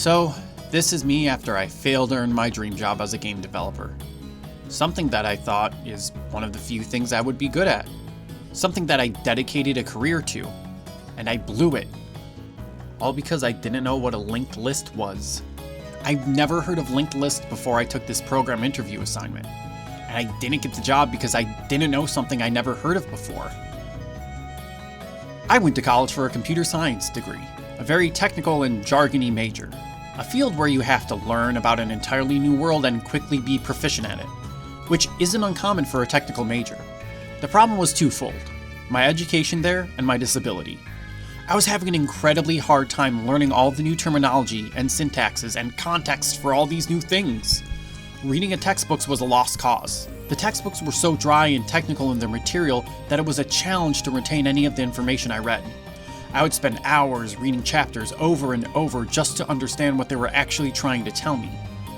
So, this is me after I failed to earn my dream job as a game developer. Something that I thought is one of the few things I would be good at. Something that I dedicated a career to. And I blew it. All because I didn't know what a linked list was. I've never heard of linked list before I took this program interview assignment. And I didn't get the job because I didn't know something I never heard of before. I went to college for a computer science degree, a very technical and jargony major, a field where you have to learn about an entirely new world and quickly be proficient at it, which isn't uncommon for a technical major. The problem was twofold: my education there and my disability. I was having an incredibly hard time learning all the new terminology and syntaxes and context for all these new things. Reading textbooks was a lost cause. The textbooks were so dry and technical in their material that it was a challenge to retain any of the information I read. I would spend hours reading chapters over and over just to understand what they were actually trying to tell me.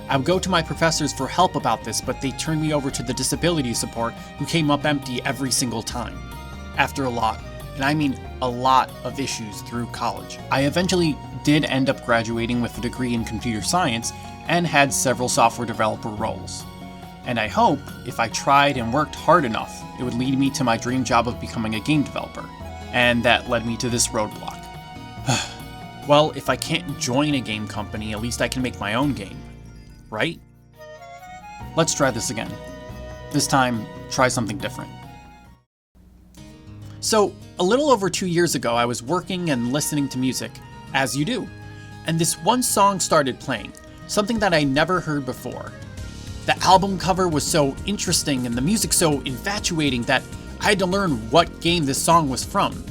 I would go to my professors for help about this, but they turned me over to the disability support, who came up empty every single time. After a lot, and I mean a lot of issues through college, I eventually did end up graduating with a degree in computer science and had several software developer roles. And I hope, if I tried and worked hard enough, it would lead me to my dream job of becoming a game developer. And that led me to this roadblock. Well, if I can't join a game company, at least I can make my own game, right? Let's try this again. This time, try something different. So, a little over 2 years ago, I was working and listening to music, as you do. And this one song started playing, something that I never heard before. The album cover was so interesting and the music so infatuating that I had to learn what game this song was from,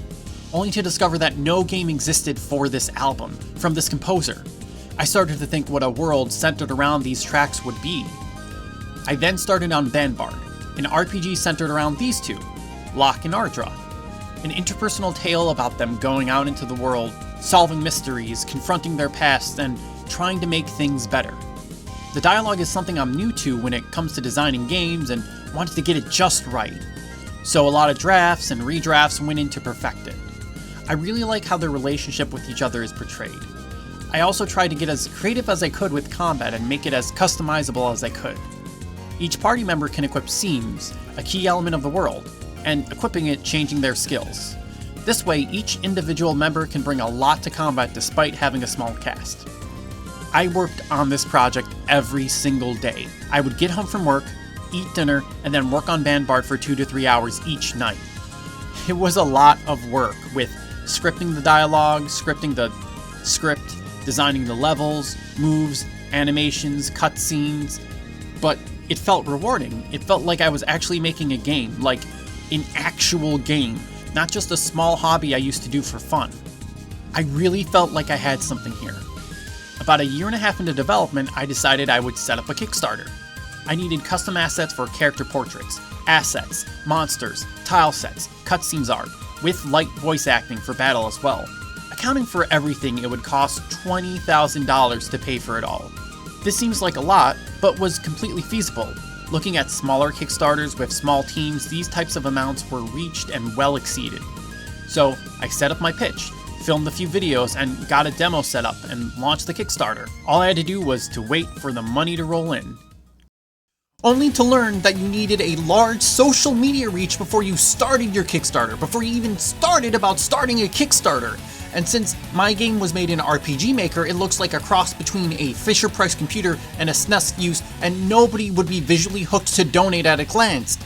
only to discover that no game existed for this album, from this composer. I started to think what a world centered around these tracks would be. I then started on Vanguard, an RPG centered around these two, Locke and Ardra. An interpersonal tale about them going out into the world, solving mysteries, confronting their past, and trying to make things better. The dialogue is something I'm new to when it comes to designing games and wanted to get it just right. So a lot of drafts and redrafts went in to perfect it. I really like how their relationship with each other is portrayed. I also tried to get as creative as I could with combat and make it as customizable as I could. Each party member can equip seams, a key element of the world, and equipping it changing their skills. This way, each individual member can bring a lot to combat despite having a small cast. I worked on this project every single day. I would get home from work, eat dinner, and then work on Vanguard for 2 to 3 hours each night. It was a lot of work, with scripting the dialogue, scripting the script, designing the levels, moves, animations, cutscenes, but it felt rewarding. It felt like I was actually making a game, like an actual game, not just a small hobby I used to do for fun. I really felt like I had something here. About a year and a half into development, I decided I would set up a Kickstarter. I needed custom assets for character portraits, assets, monsters, tile sets, cutscenes art, with light voice acting for battle as well. Accounting for everything, it would cost $20,000 to pay for it all. This seems like a lot, but was completely feasible. Looking at smaller Kickstarters with small teams, these types of amounts were reached and well exceeded. So I set up my pitch, filmed a few videos, and got a demo set up and launched the Kickstarter. All I had to do was to wait for the money to roll in. Only to learn that you needed a large social media reach before you started your Kickstarter, before you even started about starting a Kickstarter. And since my game was made in RPG Maker, it looks like a cross between a Fisher-Price computer and a SNES use, and nobody would be visually hooked to donate at a glance.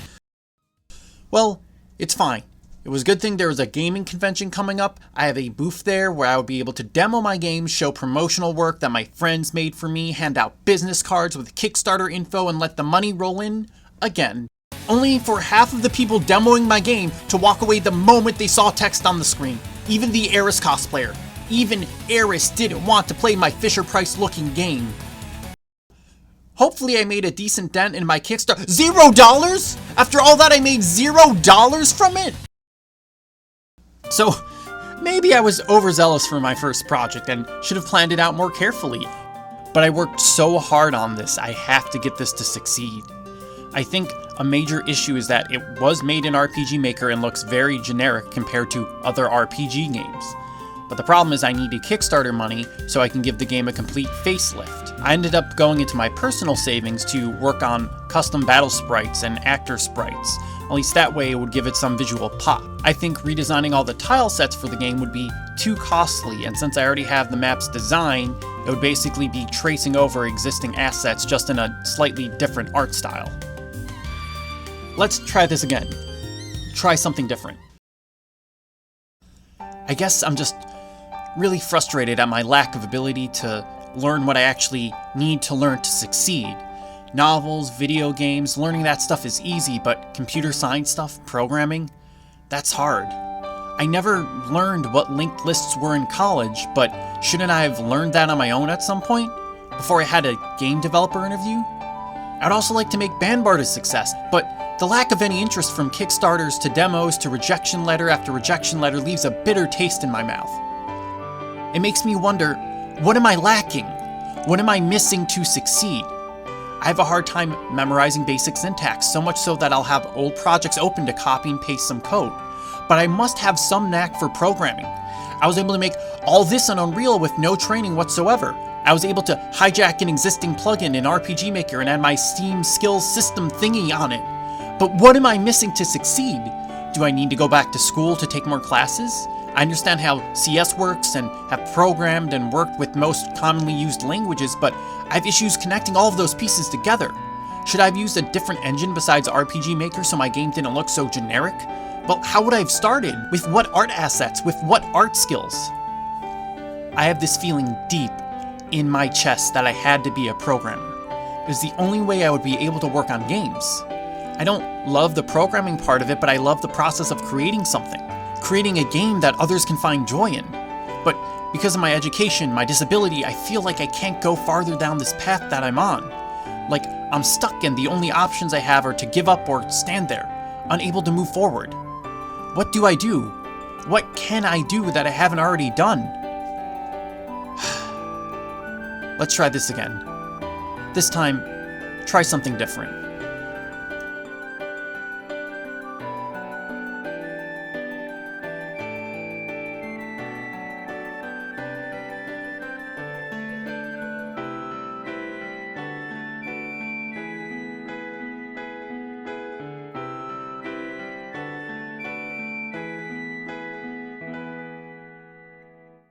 Well, it's fine. It was a good thing there was a gaming convention coming up. I have a booth there where I would be able to demo my games, show promotional work that my friends made for me, hand out business cards with Kickstarter info, and let the money roll in again. Only for half of the people demoing my game to walk away the moment they saw text on the screen. Even the Eris cosplayer. Even Eris didn't want to play my Fisher-Price looking game. Hopefully I made a decent dent in my Kickstarter. $0?! After all that, I made $0 from it? So, maybe I was overzealous for my first project and should have planned it out more carefully. But I worked so hard on this, I have to get this to succeed. I think a major issue is that it was made in RPG Maker and looks very generic compared to other RPG games. But the problem is I needed Kickstarter money so I can give the game a complete facelift. I ended up going into my personal savings to work on custom battle sprites and actor sprites. At least that way it would give it some visual pop. I think redesigning all the tile sets for the game would be too costly, and since I already have the map's design, it would basically be tracing over existing assets just in a slightly different art style. Let's try this again. Try something different. I guess I'm just really frustrated at my lack of ability to learn what I actually need to learn to succeed. Novels, video games, learning that stuff is easy, but computer science stuff, programming, that's hard. I never learned what linked lists were in college, but shouldn't I have learned that on my own at some point? Before I had a game developer interview? I'd also like to make Bandbard a success, but the lack of any interest from Kickstarters to demos to rejection letter after rejection letter leaves a bitter taste in my mouth. It makes me wonder, what am I lacking? What am I missing to succeed? I have a hard time memorizing basic syntax, so much so that I'll have old projects open to copy and paste some code. But I must have some knack for programming. I was able to make all this on Unreal with no training whatsoever. I was able to hijack an existing plugin in RPG Maker and add my Steam skills system thingy on it. But what am I missing to succeed? Do I need to go back to school to take more classes? I understand how CS works and have programmed and worked with most commonly used languages, but I have issues connecting all of those pieces together. Should I have used a different engine besides RPG Maker so my game didn't look so generic? Well, how would I have started? With what art assets? With what art skills? I have this feeling deep in my chest that I had to be a programmer. It was the only way I would be able to work on games. I don't love the programming part of it, but I love the process of creating something. Creating a game that others can find joy in. But because of my education, my disability, I feel like I can't go farther down this path that I'm on. Like I'm stuck and the only options I have are to give up or stand there, unable to move forward. What do I do? What can I do that I haven't already done? Let's try this again. This time, try something different.